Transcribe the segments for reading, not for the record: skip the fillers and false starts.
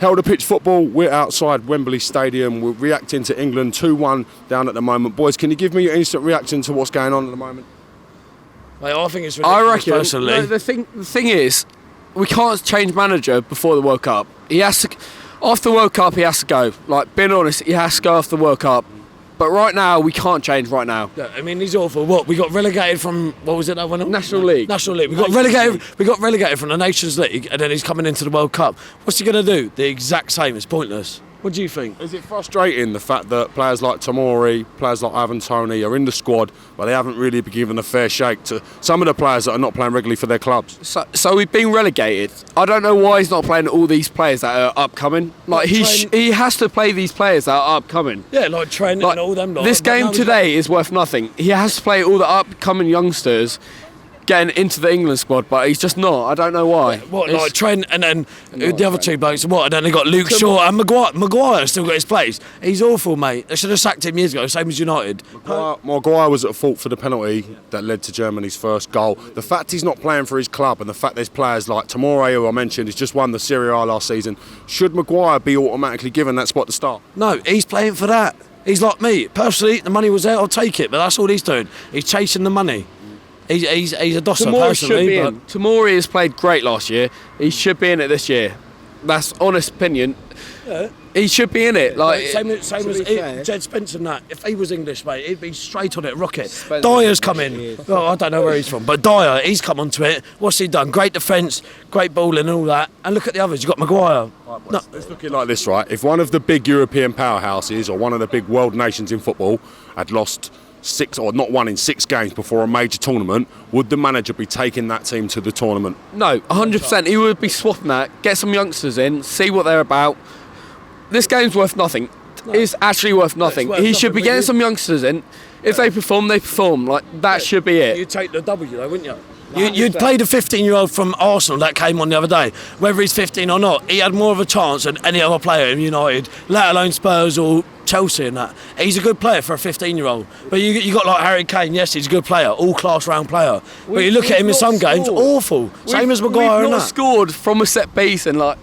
Held a pitch football, we're outside Wembley Stadium, we're reacting to England 2-1 down at the moment. Boys, can you give me your instant reaction to what's going on at the moment? Mate, I think it's ridiculous, personally. No, the thing is, we can't change manager before the World Cup. He has to, after the World Cup, he has to go. Like, being honest, he has to go after the World Cup. But right now, we can't change right now. Yeah, I mean, he's awful. What, we got relegated from, what was it that went on? National League. National League. We got relegated from the Nations League, and then he's coming into the World Cup. What's he going to do? The exact same. It's pointless. What do you think? Is it frustrating, the fact that players like Tomori, players like Ivan Toney are in the squad, but they haven't really been given a fair shake to some of the players that are not playing regularly for their clubs? So we've been relegated. I don't know why he's not playing all these players that are upcoming. Like, he has to play these players that are upcoming. Yeah, like Trent and all them. This game today is worth nothing. He has to play all the upcoming youngsters getting into the England squad, but he's just not. I don't know why. What, like Trent and then the other two blokes, what? And then they got Luke Shaw and Maguire. Maguire still got his place. He's awful, mate. They should have sacked him years ago, same as United. Maguire was at fault for the penalty that led to Germany's first goal. The fact he's not playing for his club and the fact there's players like Tomori, who I mentioned, has just won the Serie A last season, should Maguire be automatically given that spot to start? No, he's playing for that. He's like me. Personally, the money was there, I'll take it, but that's all he's doing. He's chasing the money. He's a dosser, personally. Tomori has played great last year. He should be in it this year. That's honest opinion. Yeah. He should be in it. Like, same as Jed Spencer and that. If he was English, mate, he'd be straight on it, rocket. Dyer's come in. Well, I don't know where he's from, but Dyer, he's come onto it. What's he done? Great defence, great balling and all that. And look at the others. You've got Maguire. No. Let's look at it like this, right? If one of the big European powerhouses or one of the big world nations in football had lost 6 or not won in 6 games before a major tournament, would the manager be taking that team to the tournament? No, 100%. He would be swapping that, get some youngsters in, see what they're about. This game's worth nothing. No. It's actually worth nothing. He should be getting some youngsters in. If they perform, they perform. Like, that should be it. You'd take the W though, wouldn't you? You'd play the 15-year-old from Arsenal that came on the other day. Whether he's 15 or not, he had more of a chance than any other player in United, let alone Spurs or Chelsea and that. He's a good player for a 15-year-old. But you got like Harry Kane, yes, he's a good player, all-class round player. But you look at him in some games, awful. Same as Maguire and that. We've not scored from a set piece in, like,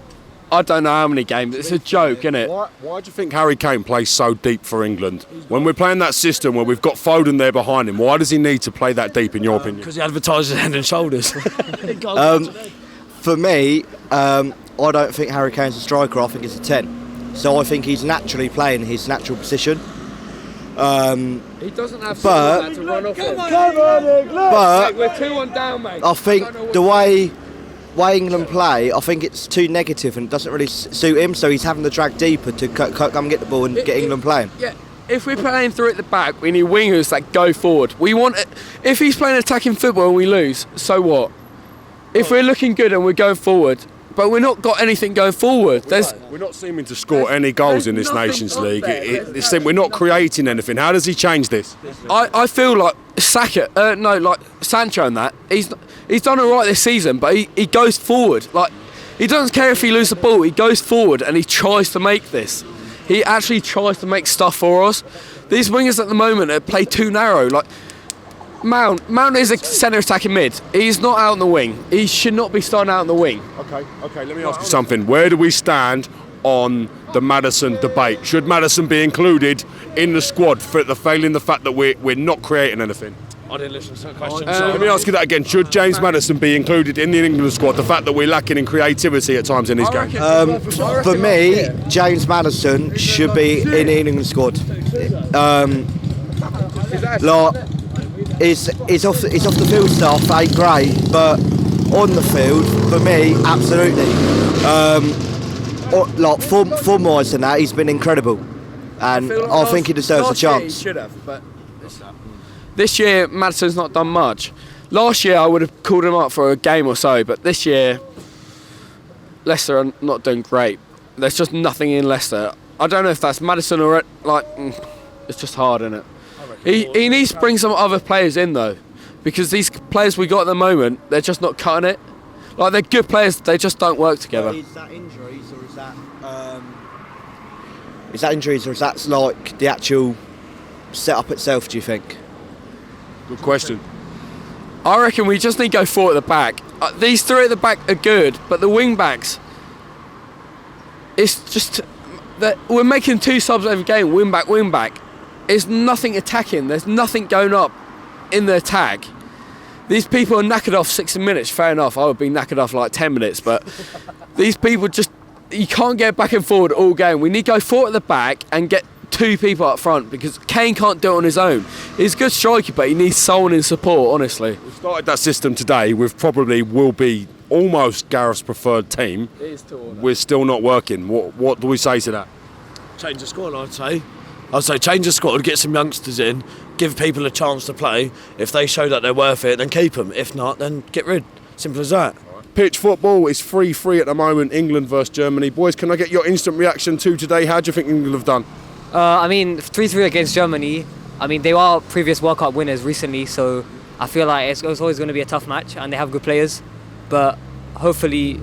I don't know how many games. It's a joke, isn't it? Why do you think Harry Kane plays so deep for England? When we're playing that system where we've got Foden there behind him, why does he need to play that deep, in your opinion? Because he advertises Head and Shoulders. For me, I don't think Harry Kane's a striker. I think he's a 10. So I think he's naturally playing his natural position. He doesn't have to run off it. But we're 2-1 down, mate. I think the way England play, I think it's too negative and it doesn't really suit him. So he's having to drag deeper to come and get the ball and get England playing. Yeah. If we're playing through at the back, we need wingers that go forward. We want. If he's playing attacking football and we lose, so what? If we're looking good and we're going forward, but we're not got anything going forward. We're not seeming to score any goals in this Nations League. We're not creating anything. How does he change this? I feel like like Sancho and that. He's done all right this season, but he goes forward. Like, he doesn't care if he loses the ball. He goes forward and he tries to make this. He actually tries to make stuff for us. These wingers at the moment play too narrow. Like, Mount is a centre attacking mid. He's not out on the wing. He should not be starting out on the wing. Okay, let me ask you something. Where do we stand on the Maddison debate? Should Maddison be included in the squad for failing the fact that we're not creating anything? I didn't listen to that question. Let me ask you that again. Should James Maddison be included in the England squad? The fact that we're lacking in creativity at times in his game. For me, James Maddison should be in the England squad. His off the field stuff ain't great, but on the field, for me, absolutely. Form-wise than that, he's been incredible, and I think he deserves a chance. He should have, but this year, Maddison's not done much. Last year, I would have called him up for a game or so, but this year, Leicester are not doing great. There's just nothing in Leicester. I don't know if that's Maddison or it's just hard, isn't it? He needs to bring some other players in though, because these players we got at the moment, they're just not cutting it. Like, they're good players, they just don't work together. Is that injuries or is that like the actual setup itself? Do you think? Good question. I reckon we just need to go forward at the back. These three at the back are good, but the wing backs, it's just that we're making 2 subs every game, win back. It's nothing attacking. There's nothing going up in the attack. These people are knackered off 60 minutes. Fair enough, I would be knackered off like 10 minutes, but these people just, you can't get back and forward all game. We need to go forward at the back and get 2 people up front, because Kane can't do it on his own. He's a good striker, but he needs someone in support, honestly. We started that system today with probably will be almost Gareth's preferred team. It is tall. We're still not working. What do we say to that? Change the squad, I'd say. I'd say change the squad, get some youngsters in, give people a chance to play. If they show that they're worth it, then keep them. If not, then get rid. Simple as that. Pitch football is 3-3 at the moment, England versus Germany. Boys, can I get your instant reaction to today? How do you think England have done? 3-3 against Germany. They are previous World Cup winners recently, so I feel like it's always going to be a tough match, and they have good players. But hopefully,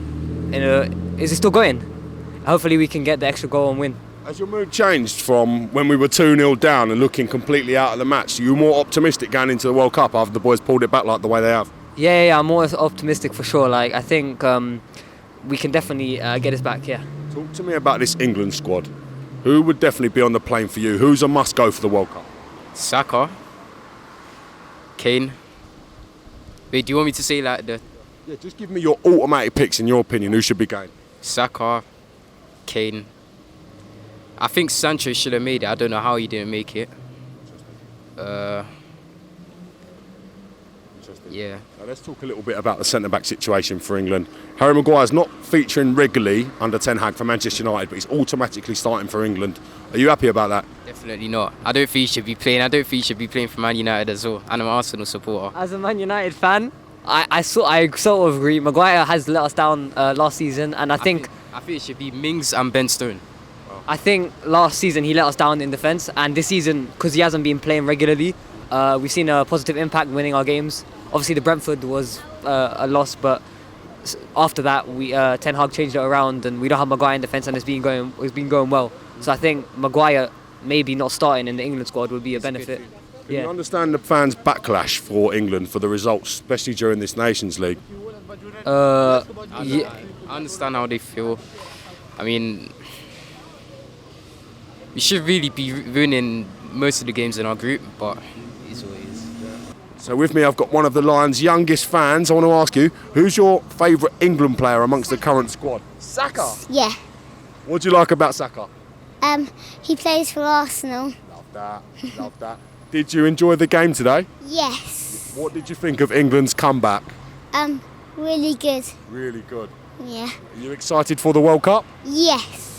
is it still going? Hopefully we can get the extra goal and win. Has your mood changed from when we were 2-0 down and looking completely out of the match? Are you more optimistic going into the World Cup after the boys pulled it back like the way they have? Yeah, I'm more optimistic for sure. I think we can definitely get this back, yeah. Talk to me about this England squad. Who would definitely be on the plane for you? Who's a must-go for the World Cup? Saka, Kane. Wait, do you want me to say like the Yeah, just give me your automatic picks in your opinion. Who should be going? Saka, Kane? I think Sancho should have made it. I don't know how he didn't make it. Yeah. Now let's talk a little bit about the centre-back situation for England. Harry Maguire's not featuring regularly under Ten Hag for Manchester United, but he's automatically starting for England. Are you happy about that? Definitely not. I don't think he should be playing. I don't think he should be playing for Man United as well. And I'm an Arsenal supporter. As a Man United fan, I sort of agree. Maguire has let us down last season, and I think it should be Mings and Ben Stone. I think last season he let us down in defence, and this season, because he hasn't been playing regularly, we've seen a positive impact winning our games. Obviously, the Brentford was a loss, but after that, Ten Hag changed it around, and we don't have Maguire in defence, and it's been going well. So I think Maguire maybe not starting in the England squad would be a benefit. Can you understand the fans' backlash for England for the results, especially during this Nations League? I understand how they feel. We should really be winning most of the games in our group, but it's what it is. So with me, I've got one of the Lions' youngest fans. I want to ask you, who's your favourite England player amongst the current squad? Saka. Yeah. What do you like about Saka? He plays for Arsenal. Love that. Did you enjoy the game today? Yes. What did you think of England's comeback? Really good. Really good. Yeah. Are you excited for the World Cup? Yes.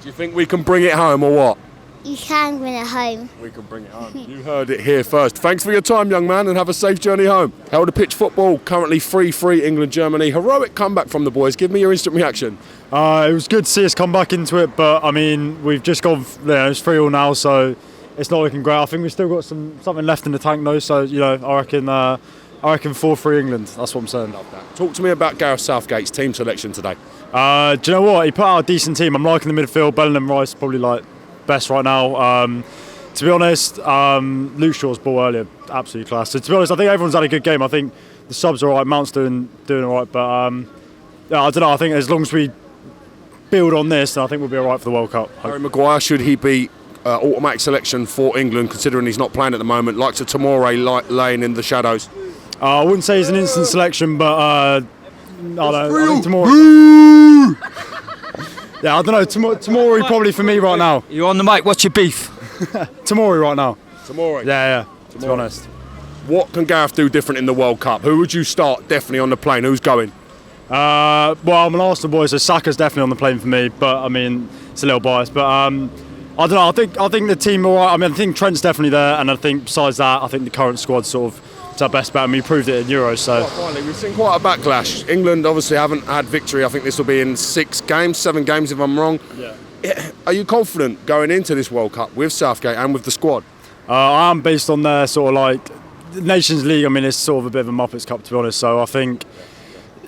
Do you think we can bring it home or what? You can win at home. We can bring it home. You heard it here first. Thanks for your time, young man, and have a safe journey home. Held a pitch football, currently 3-3 England-Germany. Heroic comeback from the boys. Give me your instant reaction. It was good to see us come back into it, but we've just gone. It's 3-3 now, so it's not looking great. I think we've still got something left in the tank, though. So I reckon 4-3 England. That's what I'm saying. Love that. Talk to me about Gareth Southgate's team selection today. Do you know what? He put out a decent team. I'm liking the midfield. Bellingham, Rice probably best right now. To be honest, Luke Shaw's ball earlier, absolutely class. So to be honest, I think everyone's had a good game. I think the subs are alright. Mount's doing alright, but I don't know. I think as long as we build on this, then I think we'll be alright for the World Cup. Harry Maguire, should he be automatic selection for England, considering he's not playing at the moment? Likes of Tomori laying in the shadows. I wouldn't say he's an instant selection, but I think Tomori. Yeah, I don't know. Tomori probably for me right now. You're on the mic. What's your beef? Tomori right now. Tomori. Yeah. To be honest. What can Gareth do different in the World Cup? Who would you start definitely on the plane? Who's going? Well, I'm an Arsenal boy, so Saka's definitely on the plane for me. But it's a little biased. But I don't know. I think the team are right. I think Trent's definitely there, and I think besides that, I think the current squad's sort of it's our best bet, and we proved it in Euros. So finally, we've seen quite a backlash. England obviously haven't had victory. I think this will be in 7 games if I'm wrong. Yeah. Are you confident going into this World Cup with Southgate and with the squad? I am based on their sort of Nations League. It's sort of a bit of a Muppets Cup, to be honest. So I think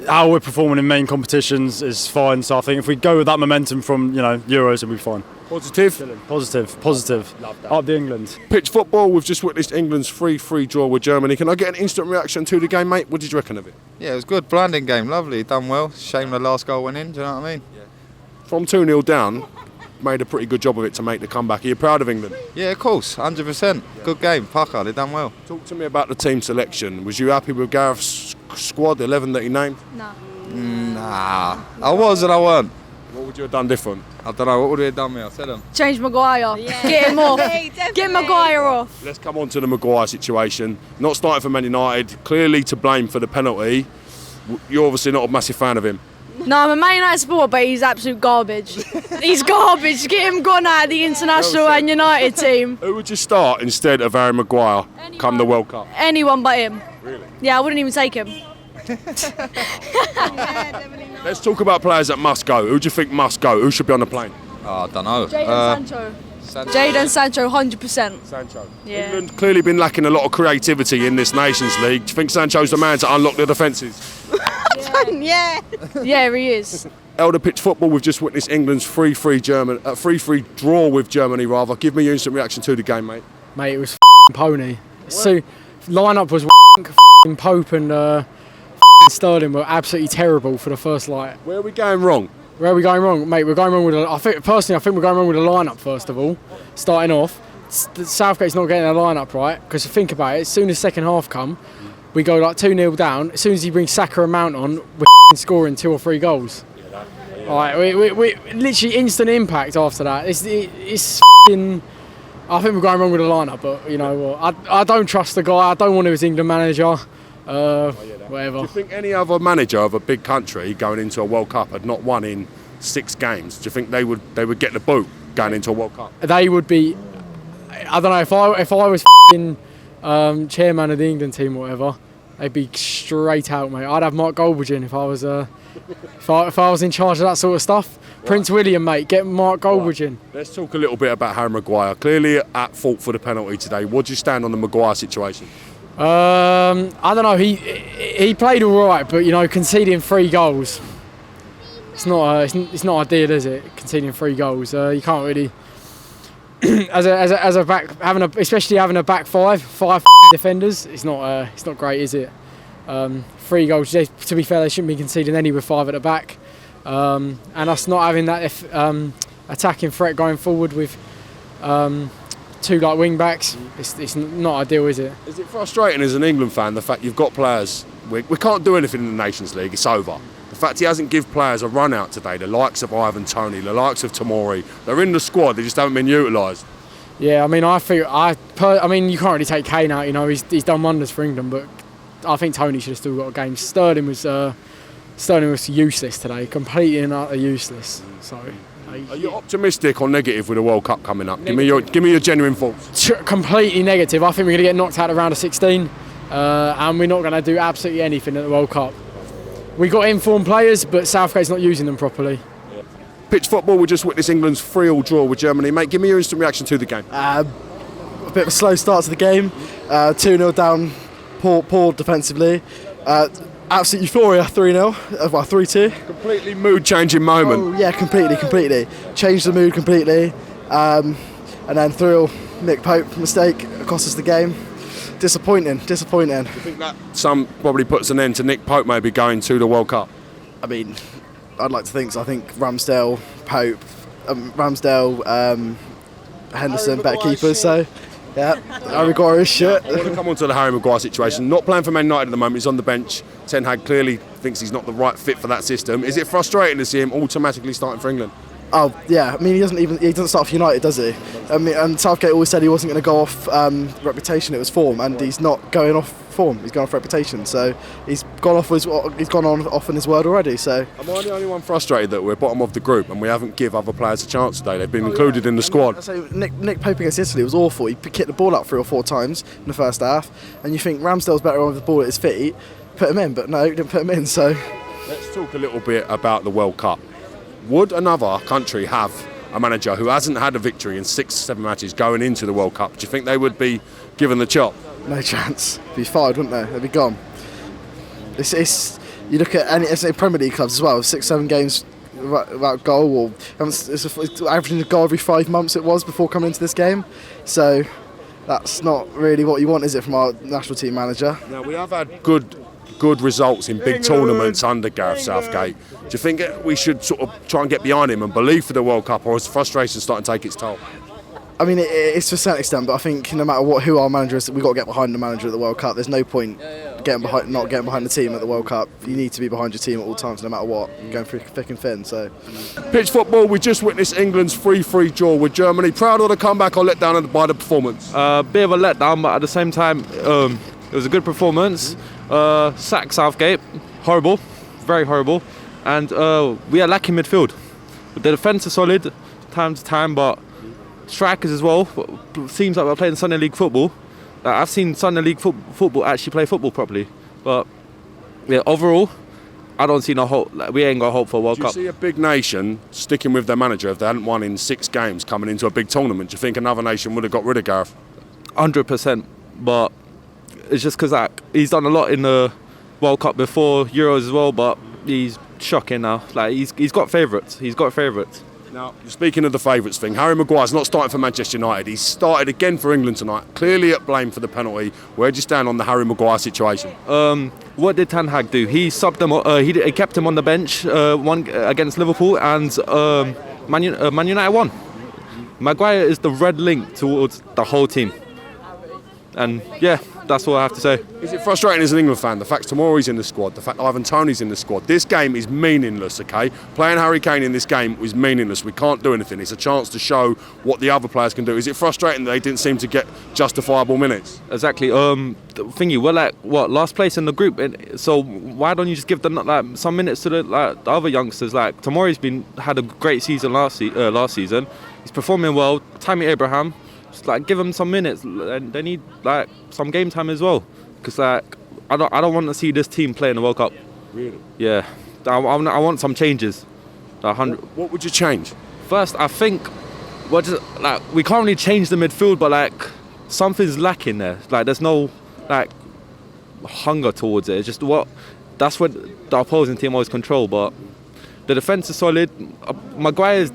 how we're performing in main competitions is fine. So I think if we go with that momentum from Euros, it'll be fine. Positive? Positive. Love that. Up the England. Pitch football, we've just witnessed England's 3-3 draw with Germany. Can I get an instant reaction to the game, mate? What did you reckon of it? Yeah, it was good. Blinding game, lovely, done well. Shame the last goal went in, do you know what I mean? from 2-0 down, made a pretty good job of it to make the comeback. Are you proud of England? Yeah, of course, 100%. Good game, Parker, they done well. Talk to me about the team selection. Was you happy with Gareth's squad, the 11 that he named? Nah, I was and I weren't. What would you have done different? I don't know, what would we have done me? I said them. Change Maguire. Get him off. Get Maguire off. Let's come on to the Maguire situation. Not starting for Man United, clearly to blame for the penalty. You're obviously not a massive fan of him. No, I'm a Man United supporter, but he's absolute garbage. He's garbage. Get him gone out of the international and United team. Who would you start instead of Harry Maguire come the World Cup? Anyone but him. Really? Yeah, I wouldn't even take him. Let's talk about players that must go. Who do you think must go? Who should be on the plane? Oh, I don't know. Jadon Sancho. Jadon Sancho, 100%. Sancho. Yeah. England clearly been lacking a lot of creativity in this Nations League. Do you think Sancho's the man to unlock the defences? Yeah. Yeah, he is. Elder Pitch Football, we've just witnessed England's 3-3 draw with Germany, rather. Give me your instant reaction to the game, mate. Mate, it was pony. So, line-up was Pope and Sterling were absolutely terrible for the first light. Where are we going wrong? Where are we going wrong, mate? We're going wrong with. I think we're going wrong with the line-up first of all. Starting off, Southgate's not getting the line-up right because think about it. As soon as second half come, we go like 2-0 down. As soon as he brings Saka and Mount on, we're scoring 2 or 3 goals. All right, we literally instant impact after that. It's I think we're going wrong with the lineup, but you know what? I don't trust the guy. I don't want him as England manager. Whatever. Do you think any other manager of a big country going into a World Cup had not won in 6 games? Do you think they would get the boot going into a World Cup? They would be. I don't know if I was chairman of the England team or whatever. They'd be straight out, mate. I'd have Mark Goldbridge if I was if I was in charge of that sort of stuff. Right. Prince William, mate, get Mark Goldbridge in. Let's talk a little bit about Harry Maguire. Clearly at fault for the penalty today. What do you stand on the Maguire situation? I don't know. He played all right, but you know, conceding 3 goals, it's not ideal, is it? Conceding 3 goals, you can't really. as a back especially having a back 5 defenders, it's not great, is it? 3 goals. To be fair, they shouldn't be conceding any with 5 at the back, and us not having that attacking threat going forward with. 2 like wing backs, it's not ideal, is it? Is it frustrating as an England fan the fact you've got players, we can't do anything in the Nations League, it's over. The fact he hasn't give players a run out today, the likes of Ivan Toney, the likes of Tomori, they're in the squad, they just haven't been utilised. Yeah, I mean, I mean, you can't really take Kane out, you know, he's done wonders for England, but I think Toney should have still got a game. Sterling was useless today, completely and utterly useless. So. Are you optimistic or negative with the World Cup coming up? Give me your genuine thoughts. Completely negative. I think we're going to get knocked out of round of 16, and we're not going to do absolutely anything at the World Cup. We got informed players, but Southgate's not using them properly. Yeah. Pitch Football, we just witnessed England's 3-3 draw with Germany. Mate, give me your instant reaction to the game. A bit of a slow start to the game. 2-0 down, poor defensively. Absolute euphoria, 3-0, 3-2. Completely mood-changing moment. Oh, yeah, completely. Changed the mood completely. And then through Nick Pope mistake cost us the game. Disappointing. Do you think that probably puts an end to Nick Pope maybe going to the World Cup? I mean, I'd like to think so. I think Ramsdale, Pope, Henderson, better keepers, so... Yeah, Harry Maguire is shit. I want to come on to the Harry Maguire situation. Not playing for Man United at the moment, he's on the bench. Ten Hag clearly thinks he's not the right fit for that system. Is it frustrating to see him automatically starting for England? Oh yeah, I mean he doesn't start for United, does he? I mean, and Southgate always said he wasn't going to go off reputation, it was form, and he's not going off form. He's going off reputation, so he's gone off on his word already. So am I the only one frustrated that we're bottom of the group and we haven't give other players a chance today? They've been included in the squad. So Nick Pope against Italy was awful. He kicked the ball up 3 or 4 times in the first half, and you think Ramsdale's better on with the ball at his feet. Put him in, but no, didn't put him in. So let's talk a little bit about the World Cup. Would another country have a manager who hasn't had a victory in 6-7 matches going into the World Cup? Do you think they would be given the chop? No chance. They'd be fired, wouldn't they? They'd be gone. It's you look at any Premier League clubs as well. 6-7 games without goal, or it's averaging a goal every 5 months. It was before coming into this game. So that's not really what you want, is it, from our national team manager? Now we have had good good results in big tournaments under Gareth Southgate. Do you think we should sort of try and get behind him and believe for the World Cup, or is the frustration starting to take its toll? I mean, it's to a certain extent, but I think no matter who our manager is, we've got to get behind the manager at the World Cup. There's no point not getting behind the team at the World Cup. You need to be behind your team at all times, no matter what, going through thick and thin. So, Pitch football, we just witnessed England's 3-3 draw with Germany. Proud of the comeback or let down by the performance? Bit of a letdown, but at the same time, it was a good performance. Sack Southgate, horrible, very horrible. And we are lacking midfield. The defence is solid, time to time, but strikers as well. Seems like we're playing Sunday League football. I've seen Sunday League football actually play football properly, but yeah, overall, I don't see no hope. We ain't got hope for a World Cup. Do you see a big nation sticking with their manager if they hadn't won in 6 games coming into a big tournament? Do you think another nation would have got rid of Gareth? 100%, but it's just because he's done a lot in the World Cup before, Euros as well, but he's shocking now. Like he's got favourites. Now, speaking of the favourites thing, Harry Maguire's not starting for Manchester United. He's started again for England tonight. Clearly at blame for the penalty. Where do you stand on the Harry Maguire situation? What did Ten Hag do? He subbed him. He kept him on the bench one against Liverpool, and Man United won. Maguire is the red link towards the whole team. And yeah, that's all I have to say. Is it frustrating as an England fan, the fact Tomori's in the squad, the fact Ivan Toney's in the squad? This game is meaningless, okay? Playing Harry Kane in this game was meaningless. We can't do anything. It's a chance to show what the other players can do. Is it frustrating that they didn't seem to get justifiable minutes? Exactly. Thingy, we're like, what, last place in the group? So why don't you just give them like some minutes to the other youngsters? Like Tomori's had a great season last season. He's performing well. Tammy Abraham. Just like give them some minutes, and they need like some game time as well. Because like I don't want to see this team play in the World Cup. Really? Yeah, I want some changes. What would you change? First, I think we can't really change the midfield, but like something's lacking there. Like there's no like hunger towards it. It's just that's what the opposing team always control. But the defense is solid. Maguire's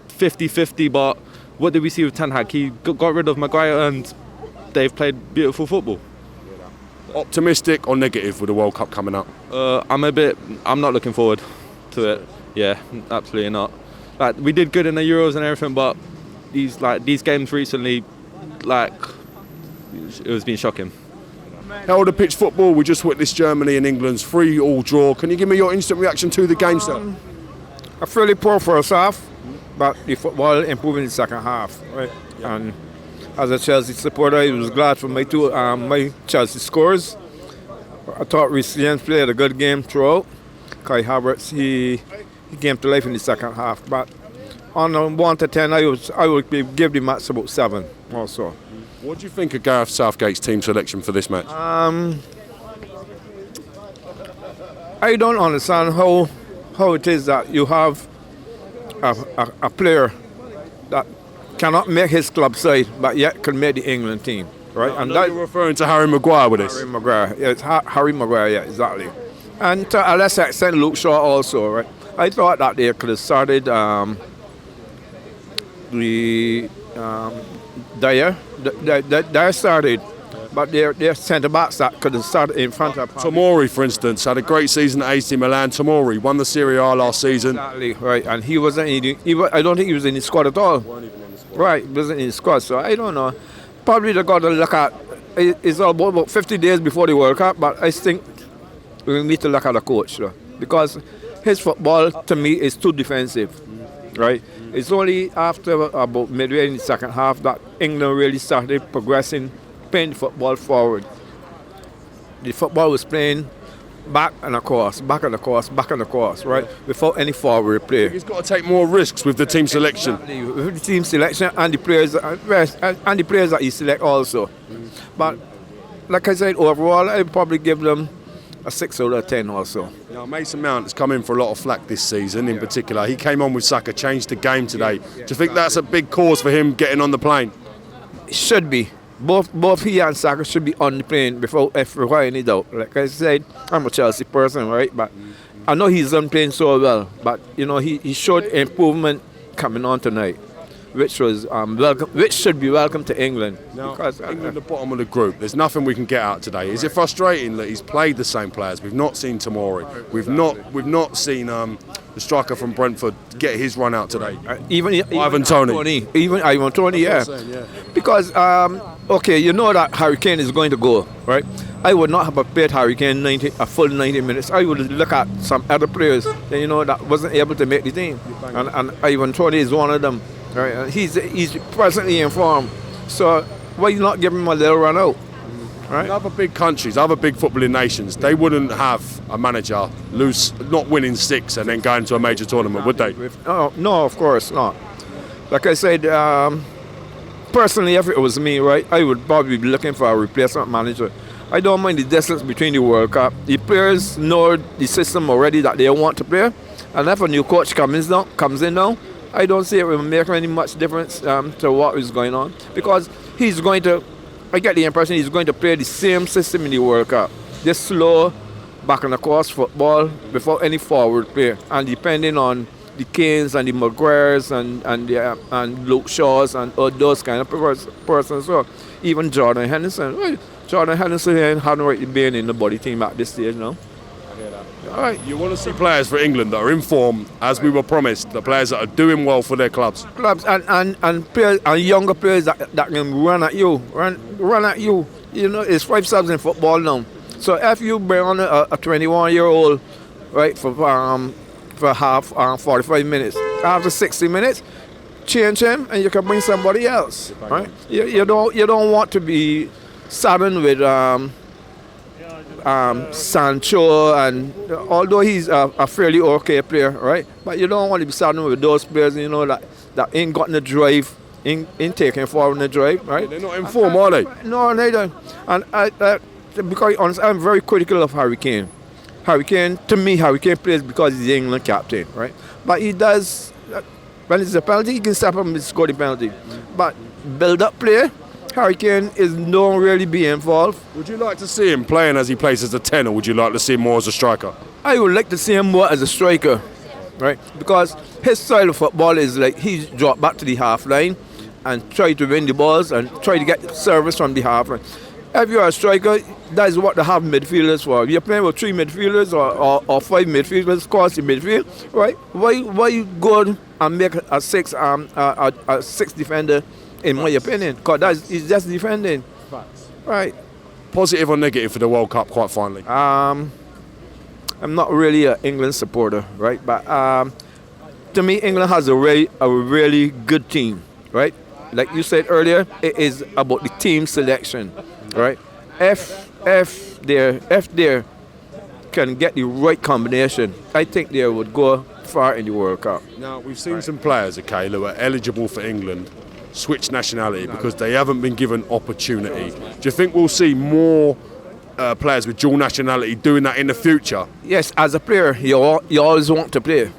50-50, but what did we see with Ten Hag? He got rid of Maguire and they've played beautiful football. Optimistic or negative with the World Cup coming up? I'm not looking forward to it. Yeah, absolutely not. Like we did good in the Euros and everything, but these games recently, like it was been shocking. Elder Pitch football, we just witnessed Germany and England's 3-3 draw. Can you give me your instant reaction to the game, sir? A fairly poor first half, but the football improved in the second half, right? Yeah. And as a Chelsea supporter, I was glad for my Chelsea scores. I thought Reece James played a good game throughout. Kai Havertz, he came to life in the second half. But on a 1 to 10, I would give the match about 7 also. What do you think of Gareth Southgate's team selection for this match? I don't understand how it is that you have a player that cannot make his club side, but yet can make the England team, right? And that you're referring to Harry Maguire with this. Harry Maguire, yeah, it's Harry Maguire, yeah, exactly. And to a lesser extent, Luke Shaw also, right? I thought that they could have started Dyer started, but their centre backs that could have started in front of Tomori, for instance, had a great season at AC Milan. Tomori won the Serie A last season. Exactly, right, and he wasn't. I don't think he was in the squad at all. Right, he wasn't in the squad, so I don't know. Probably they got to look at. It's about 50 days before the World Cup, but I think we need to look at the coach, because his football to me is too defensive, right? It's only after about midway in the second half that England really started progressing, playing the football forward. The football was playing back and across, right? Without any forward play. He's got to take more risks with the team selection. Exactly. With the team selection and the players that he select also. But like I said, overall, I'd probably give them a 6 out of 10 also. Now, Mason Mount has come in for a lot of flack this season in particular. He came on with Saka, changed the game today. Do you think that's a big cause for him getting on the plane? It should be. Both he and Saka should be on the plane without any doubt. Like I said, I'm a Chelsea person, right? But I know he's on playing so well. But, you know, he showed improvement coming on tonight. which was welcome, which should be welcome to England. Now, Because, England, the bottom of the group. There's nothing we can get out today. Is it frustrating that he's played the same players? We've not seen Tomori. We've not seen the striker from Brentford get his run out today. Even Ivan Toney. Even Ivan Toney, yeah. Because okay, you know that Harry Kane is going to go, right? I would not have prepared Harry Kane a full 90 minutes. I would look at some other players that, you know, that wasn't able to make the team, and Ivan Toney is one of them. Right? And he's presently in form, so why you not give him a little run out? Right? In other big countries, other big footballing nations, they wouldn't have a manager not winning 6 and then going to a major tournament, would they? No, of course not. Like I said, personally, if it was me, right, I would probably be looking for a replacement manager. I don't mind the distance between the World Cup. The players know the system already that they want to play, and if a new coach comes in now, I don't see it will make any much difference to what is going on, because he's going to. I get the impression he's going to play the same system in the World Cup. This slow, back and across football without any forward play, and depending on the Kanes and the Maguires and Luke Shaws and those kind of persons. So even Jordan Henderson. Well, Jordan Henderson hadn't really been in the body team at this stage now. I hear that. All right. You want to see players for England that are in form, as we were promised, the players that are doing well for their clubs. And players and younger players that can run at you. Run at you. You know, it's 5 subs in football now. So if you bring on a 21-year-old, right, for 45 minutes, after 60 minutes, change him and you can bring somebody else. Right? You don't want to be saddened with Sancho, and although he's a fairly okay player, right? But you don't want to be saddened with those players, you know, that ain't got the drive, ain't taking forward in the drive, right? They're not in form, are they? No, they don't. And because honestly, I'm very critical of Harry Kane. To me, Harry Kane plays because he's the England captain, right? But he does, when it's a penalty, he can step up and score the penalty. But build-up play, Harry Kane don't really be involved. Would you like to see him playing as he plays as a 10, or would you like to see him more as a striker? I would like to see him more as a striker, right? Because his style of football is like he's dropped back to the half line and try to win the balls and try to get service from the half line. If you're a striker, that is what they have midfielders for. If you're playing with 3 midfielders or 5 midfielders across the midfield, right? Why you go and make a 6 defender? In my opinion, because he's just defending. Facts. Right. Positive or negative for the World Cup, quite finally? I'm not really an England supporter, right? But to me, England has a really good team, right? Like you said earlier, it is about the team selection, right? If they can get the right combination, I think they would go far in the World Cup. Now, we've seen some players, okay, who are eligible for England switch nationality because they haven't been given opportunity. Do you think we'll see more players with dual nationality doing that in the future? Yes, as a player, you always want to play,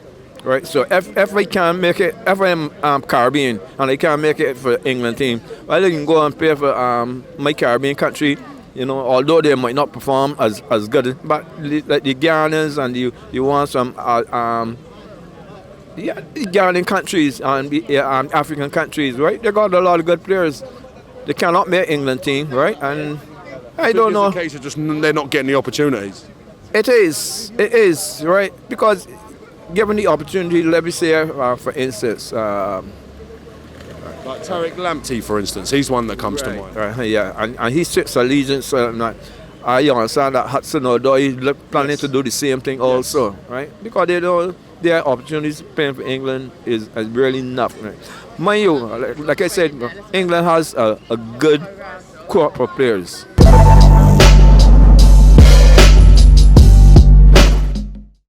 right? So if I can make it, if I'm Caribbean and I can't make it for England team, well, I can go and play for my Caribbean country. You know, although they might not perform as good, but like the Ghanas and you want some the Ghanaian countries and African countries, right? They got a lot of good players. They cannot make England team, right? And I don't know. It's a case of just they're not getting the opportunities. It is, right? Because given the opportunity, let me say, for instance, like Tariq Lamptey, for instance, he's one that comes to mind. Right, yeah, and he sits allegiance. I understand that Hudson-Odoi is planning to do the same thing also, right? Because they don't. Their opportunities playing for England is really enough. Right? Mind you, like I said, England has a good crop of players.